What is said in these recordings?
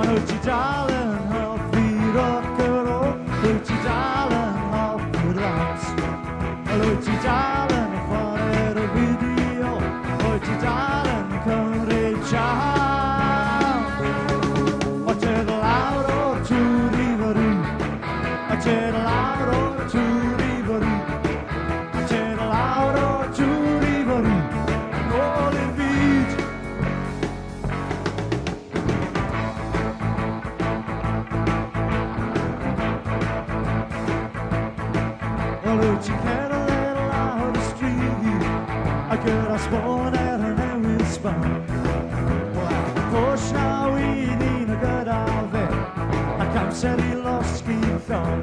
Wyt ti dal yn hoffi rock and roll, wyt ti dal yn hoffi dance. Wyt ti dal yn chwarae'r fideo, wyt ti dal yn cymryd siarad. O ti'n lawr o'r tŵr i fori, o ti'n lawr o'r tŵr i fori, o ti'n lawr o'r tŵr i fori, yn ôl i'r byd. Wyt ti'n cerdded lawr y stryd a gyda sbon newydd sbon. Pwys na wynyn y gyda fe ac amser i losgi llon.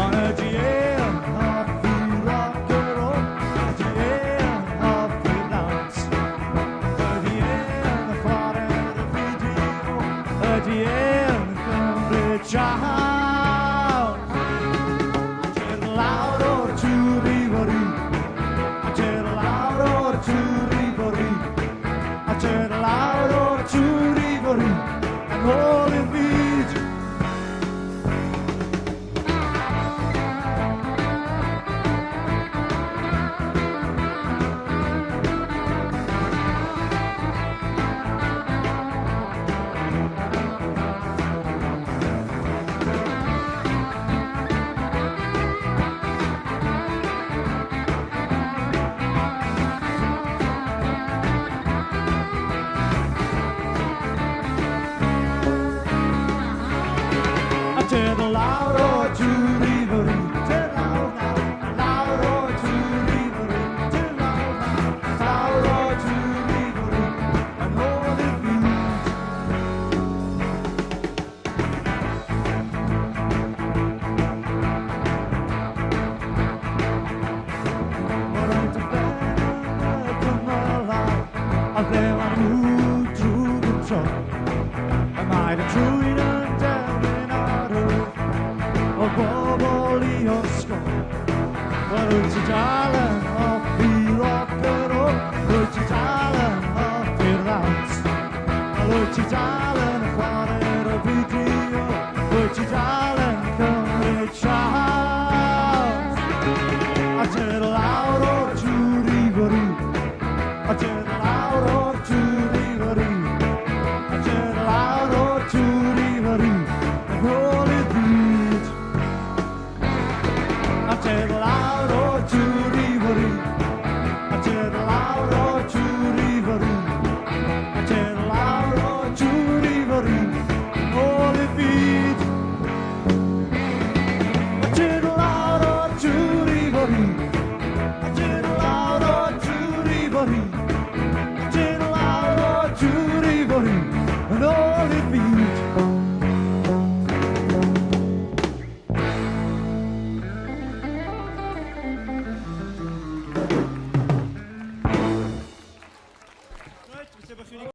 Ond ydy e'n hoffi rock and roll, ydy e'n hoffi dance. Ydy e'n chwarae'r fideo, ydy e'n cymryd siarad. Lawr o'r tŵr i fori, a ti'n lawr o'r tŵr i fori, a ti'n lawr o'r tŵr i fori, yn ôl i'r byd. Ti'n lawr o'r tŵr i fori, ti'n lawr nawr, lawr o'r tŵr i fori, ti'n lawr nawr, lawr o'r tŵr i fori, yn ôl i'r byd. O'r oed y ben yn y cymylau, a ble ma'n nhw drwy'r y tro, y mae'r trwy'n yn deryn o bobl i osgol. Wyt ti dal yn hoffi rock and roll, wyt ti dal yn hoffi'r ddawns. Wyt ti dal yn